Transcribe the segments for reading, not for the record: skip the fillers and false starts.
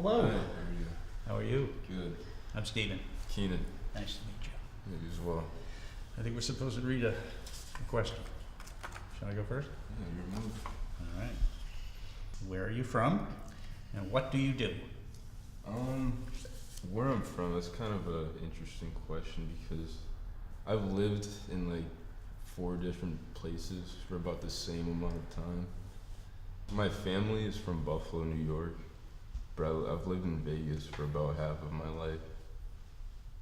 Hello. Hi, how are you? How are you? Good. I'm Steven. Keenan. Nice to meet you. Yeah, you as well. I think we're supposed to read a question. Shall I go first? Yeah, your move. All right. Where are you from, and what do you do? Where I'm from, that's kind of an interesting question because I've lived in like 4 different places for about the same amount of time. My family is from Buffalo, New York, but I've lived in Vegas for about half of my life.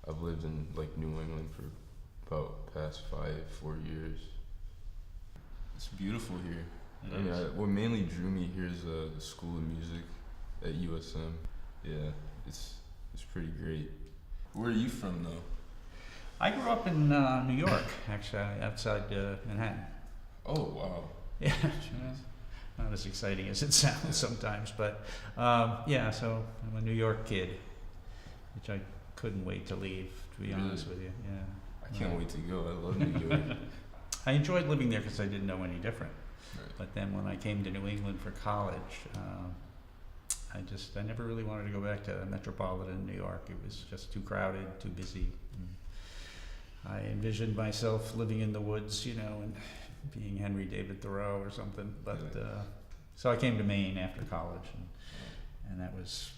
I've lived in like New England for about past 4 years. It's beautiful here. What mainly drew me here is the School of Music at USM. Yeah, it's pretty great. Where are you from though? I grew up in New York, actually, outside Manhattan. Oh wow. Yeah, not as exciting as it sounds sometimes, but yeah, so I'm a New York kid, which I couldn't wait to leave, to be honest with you. Yeah. I can't wait to go. I love New York. I enjoyed living there because I didn't know any different. Right. But then when I came to New England for college, I never really wanted to go back to metropolitan New York. It was just too crowded, too busy. I envisioned myself living in the woods, and being Henry David Thoreau or something. But so I came to Maine after college, and that was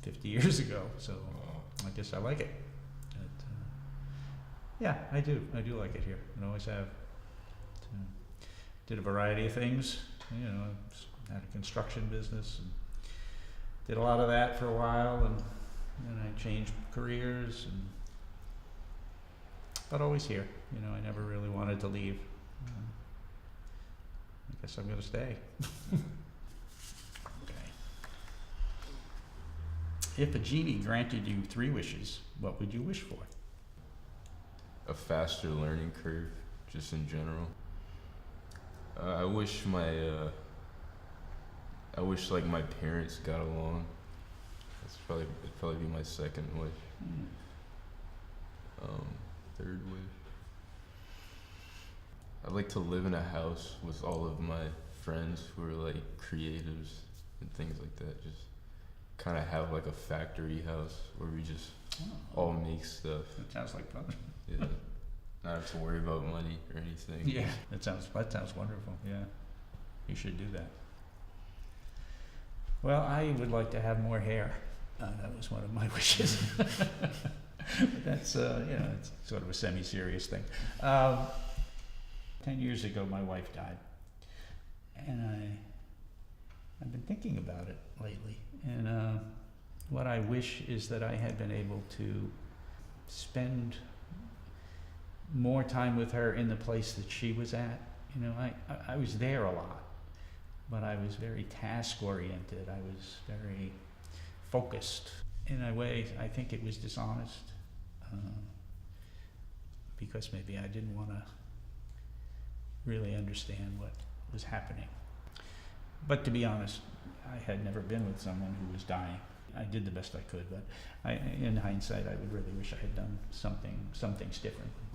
50 years ago. So I guess I like it. But, yeah, I do. I do like it here, and always have. Did a variety of things. Had a construction business and did a lot of that for a while, and then I changed careers, but always here. I never really wanted to leave. I guess I'm going to stay. Okay. If a genie granted you 3 wishes, what would you wish for? A faster learning curve, just in general. I wish like my parents got along. It'd probably be my second wish. Third wish. I'd like to live in a house with all of my friends who are like creatives and things like that. Just kind of have like a factory house where we just all make stuff. That sounds like fun. Yeah. Not have to worry about money or anything. Yeah, that sounds wonderful. Yeah, you should do that. Well, I would like to have more hair. That was one of my wishes. But that's it's sort of a semi-serious thing. 10 years ago, my wife died, and I've been thinking about it lately. And what I wish is that I had been able to spend more time with her in the place that she was at. I was there a lot, but I was very task oriented. I was very focused. In a way, I think it was dishonest, because maybe I didn't want to really understand what was happening. But to be honest, I had never been with someone who was dying. I did the best I could, but in hindsight, I would really wish I had done some things differently.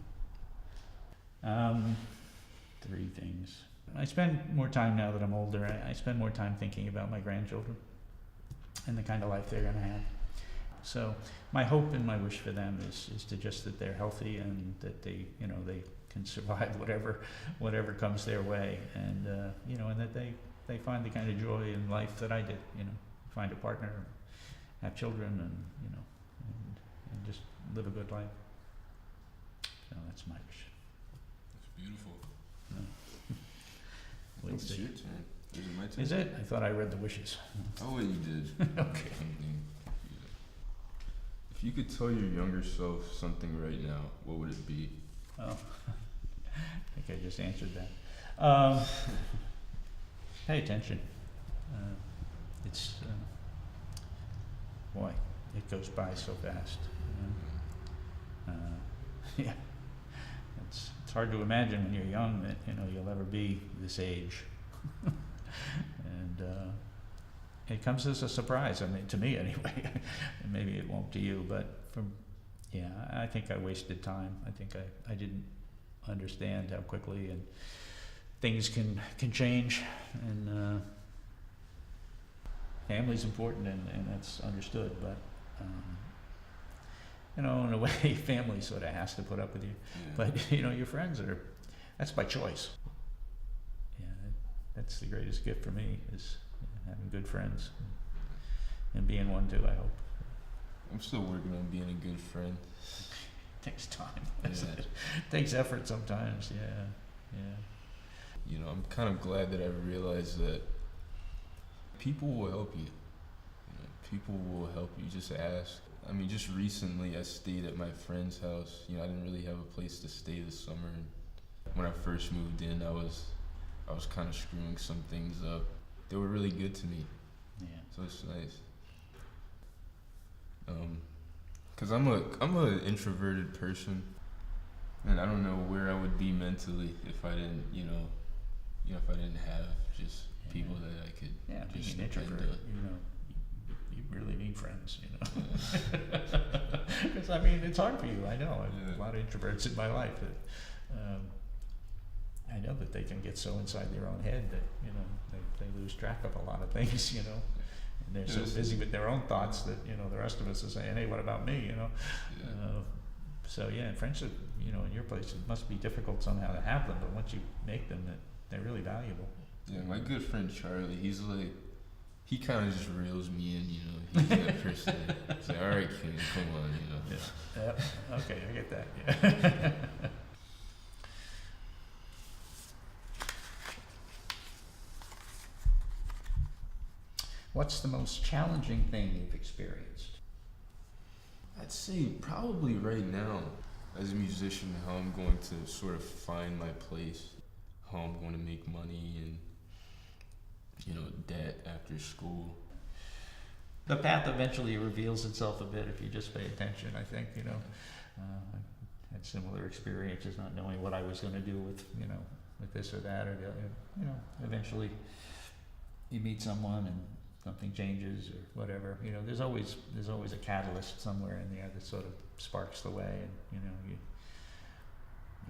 3 things. I spend more time now that I'm older. I spend more time thinking about my grandchildren and the kind of life they're going to have. So my hope and my wish for them is to just that they're healthy and that they can survive whatever comes their way, and and that they find the kind of joy in life that I did. Find a partner, have children, and just live a good life. So that's my wish. Beautiful. We'll It's see. your turn. Is it my turn? Is it? I thought I read the wishes. Oh, you did. Okay. If you could tell your younger self something right now, what would it be? Oh, I think I just answered that. Pay attention. It's boy, it goes by so fast. Yeah. It's hard to imagine when you're young that you'll ever be this age, and it comes as a surprise. I mean, to me anyway. And maybe it won't to you, but I think I wasted time. I think I didn't understand how quickly and things can change, and family's important, and that's understood, but, in a way, family sort of has to put up with you. Yeah. But, your friends that's by choice. Yeah, that's the greatest gift for me, is having good friends, and being one too, I hope. I'm still working on being a good friend. Takes time. Yeah. Takes effort sometimes, yeah. I'm kind of glad that I realized that people will help you. People will help you, just ask. I mean, just recently I stayed at my friend's house. I didn't really have a place to stay this summer. And when I first moved in, I was kind of screwing some things up. They were really good to me, Yeah. so it's nice. Cause I'm a introverted person, and I don't know where I would be mentally if I didn't, if I didn't have just people that I could Yeah, being just an depend introvert, on. you really need friends, Yeah. Because, I mean, it's hard for you, I know. I have Yeah. a lot of introverts in my life that, I know that they can get so inside their own head that, they lose track of a lot of things, and they're so Yes. busy with their own thoughts that, the rest of us are saying, hey, what about me, Yeah. So, yeah, friendship, in your place, it must be difficult somehow to have them, but once you make them, they're really valuable. Yeah, my good friend Charlie, he's like, he kind of just reels me in, He's that person. He's like, all right, Keenan, come on, Yeah. Yep. Okay, I get that. Yeah. What's the most challenging thing you've experienced? I'd say probably right now, as a musician, how I'm going to sort of find my place, how I'm going to make money and, debt after school. The path eventually reveals itself a bit if you just pay attention, I think, I had similar experiences, not knowing what I was going to do with, with this or that or the other. Eventually you meet someone and something changes or whatever. There's always a catalyst somewhere in there that sort of sparks the way, and you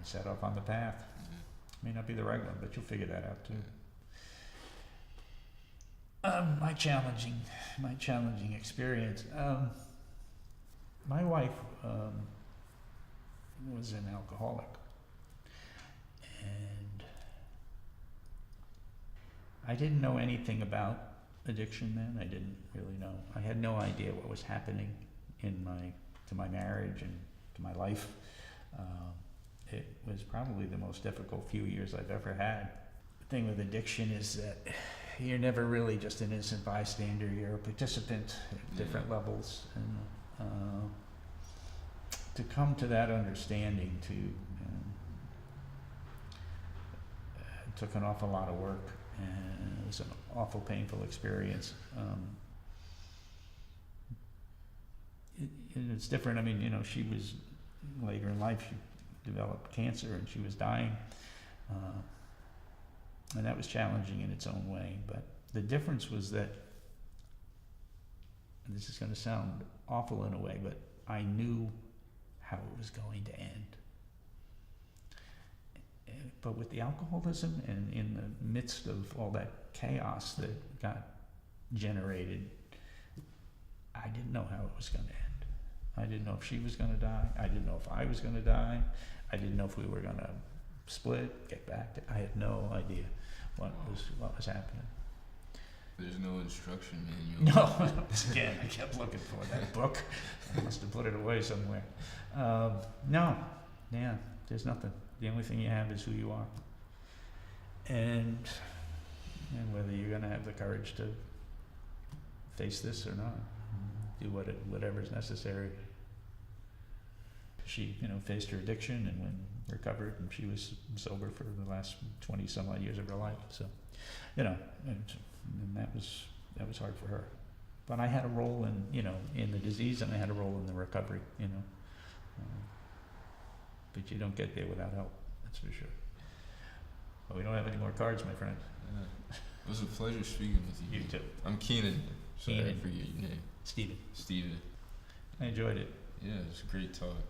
set off on the path. Mm-hmm. May not be the right one, but you'll figure that out too. My challenging experience. My wife was an alcoholic, and I didn't know anything about addiction then. I didn't really know. I had no idea what was happening to my marriage and to my life. It was probably the most difficult few years I've ever had. The thing with addiction is that you're never really just an innocent bystander. You're a participant at different levels, and to come to that understanding, it took an awful lot of work, and it was an awful painful experience. It's different. I mean, she was later in life. She developed cancer, and she was dying. And that was challenging in its own way. But the difference was that, and this is going to sound awful in a way, but I knew how it was going to end. But with the alcoholism and in the midst of all that chaos that got generated, I didn't know how it was going to end. I didn't know if she was going to die. I didn't know if I was going to die. I didn't know if we were going to split, get back. I had no idea what was happening. There's no instruction manual. No, again, I kept looking for that book. I must have put it away somewhere. No, yeah, there's nothing. The only thing you have is who you are, and whether you're going to have the courage to face this or not, do whatever's necessary. She, faced her addiction and when recovered, and she was sober for the last 20 some odd years of her life. So, and that was hard for her. But I had a role in the disease, and I had a role in the recovery. But you don't get there without help. That's for sure. But we don't have any more cards, my friend. Yeah. It was a pleasure speaking with you. You too. I'm Keenan. Sorry, I Keenan. forget your name. Steven. I enjoyed it. Yeah, it was a great talk.